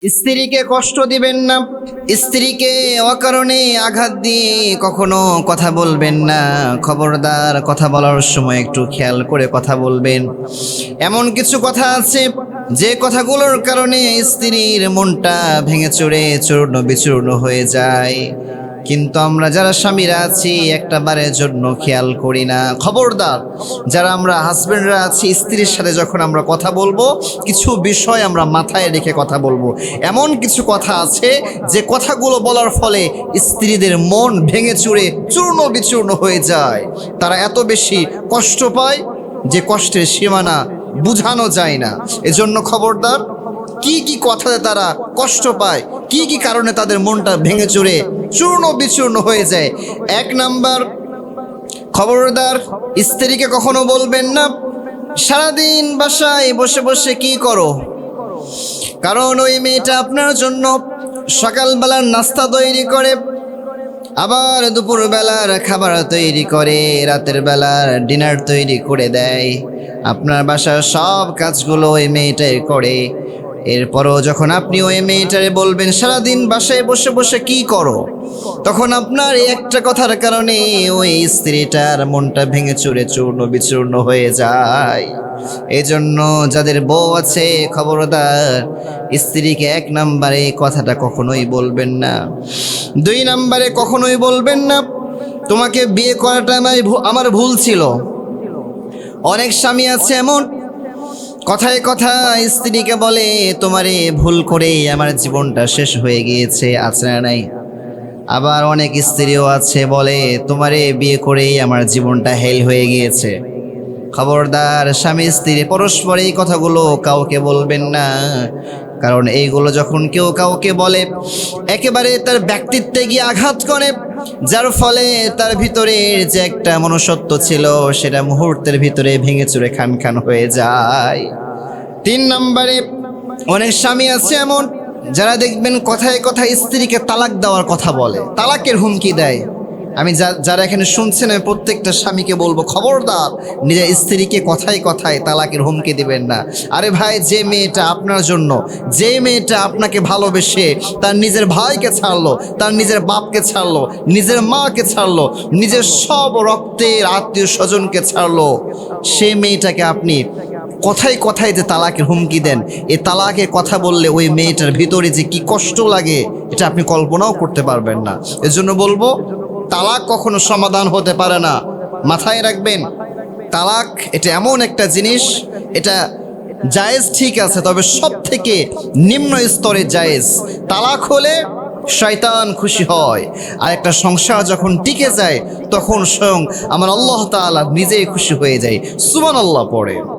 স্ত্রীকে কষ্ট দিবেন না, স্ত্রীকে অকারণে আঘাত দিয়ে কখনো কথা বলবেন না। খবরদার, কথা বলার সময় একটু খেয়াল করে কথা বলবেন। এমন কিছু কথা আছে যে কথাগুলোর কারণে স্ত্রীর মনটা ভেঙে চুরে চূর্ণ বিচূর্ণ হয়ে যায়, কিন্তু আমরা যারা স্বামীরা আছি একটা বারের জন্য খেয়াল করি না। খবরদার, যারা আমরা হাজবেন্ডরা আছি, স্ত্রীর সাথে যখন আমরা কথা বলবো কিছু বিষয় আমরা মাথায় রেখে কথা বলবো। এমন কিছু কথা আছে যে কথাগুলো বলার ফলে স্ত্রীদের মন ভেঙে চুরে চূর্ণ বিচূর্ণ হয়ে যায়। তারা এত বেশি কষ্ট পায় যে কষ্টের সীমানা বুঝানো যায় না। এজন্য খবরদার, কি কি কথাতে তারা কষ্ট পায়, কি কি কারণে তাদের মনটা ভেঙে চুরে চূর্ণ বিচূর্ণ হয়ে যায়। 1 নাম্বার, খবরদার, স্ত্রীকে কখনো বলবেন না সারাদিন বাসায় বসে বসে কি করো। কারণ ওই মেয়েটা আপনার জন্য সকালবেলার নাস্তা তৈরি করে, আবার দুপুরবেলার খাবার তৈরি করে, রাতের বেলার ডিনার তৈরি করে দেয়। আপনার বাসার সব কাজগুলো ওই মেয়েটাই করে। এরপরও যখন আপনি ওই মেয়েটারে বলবেন সারাদিন বাসায় বসে বসে কি করো, তখন আপনার এই একটা কথার কারণে ওই স্ত্রীটার মনটা ভেঙে চুরে চূর্ণ বিচূর্ণ হয়ে যায়। এই জন্য যাদের বউ আছে, খবরদার, স্ত্রীকে 1 নম্বরে কথাটা কখনোই বলবেন না। 2 নম্বরে কখনোই বলবেন না তোমাকে বিয়ে করাটা আমার ভুল ছিল। অনেক স্বামী আছে এমন, কথায় কথায় স্ত্রীকে বলে তোমারে ভুল করে আমার জীবনটা শেষ হয়ে গিয়েছে, আছে না নাই? আবার অনেক স্ত্রীও আছে বলে তোমারে বিয়ে করেই আমার জীবনটা হেল হয়ে গিয়েছে। খবরদার, স্বামী স্ত্রী পরস্পর এই কথাগুলো কাউকে বলবেন না। কারণ এইগুলো যখন কেউ কাউকে বলে একেবারে তার ব্যক্তিত্বে গিয়ে আঘাত করে, যার ফলে তার ভিতরের যে একটা মনুষ্যত্ব ছিল সেটা মুহূর্তের ভিতরে ভেঙে চুরে খান খান হয়ে যায়। 3 নম্বরে, অনেক স্বামী আছে এমন যারা দেখবেন কথায় কথায় স্ত্রীকে তালাক দেওয়ার কথা বলে, তালাকের হুমকি দেয়। আমি যারা এখানে শুনছেন, আমি প্রত্যেকটা স্বামীকে বলবো খবরদার, নিজের স্ত্রীকে কথায় কথায় তালাকের হুমকি দিবেন না। আরে ভাই, যে মেয়েটা আপনার জন্য, যে মেয়েটা আপনাকে ভালোবেসে তার নিজের ভাইকে ছাড়লো, তার নিজের বাপকে ছাড়লো, নিজের মাকে ছাড়লো, নিজের সব রক্তের আত্মীয় স্বজনকে ছাড়লো, সে মেয়েটাকে আপনি কথায় কথায় যে তালাকের হুমকি দেন, এই তালাকের কথা বললে ওই মেয়েটার ভিতরে যে কি কষ্ট লাগে এটা আপনি কল্পনাও করতে পারবেন না। এজন্য বলবো, তালাক কখনো সমাধান হতে পারে না। মাথায় রাখবেন, তালাক এটা এমন একটা জিনিস, এটা জায়েজ ঠিক আছে, তবে সব থেকে নিম্ন স্তরে জায়েজ। তালাক হলে শয়তান খুশি হয়, আর একটা সংসার যখন টিকে যায় তখন স্বয়ং আমার আল্লাহ তাআলা নিজেই খুশি হয়ে যায়। সুবহানাল্লাহ পড়ে।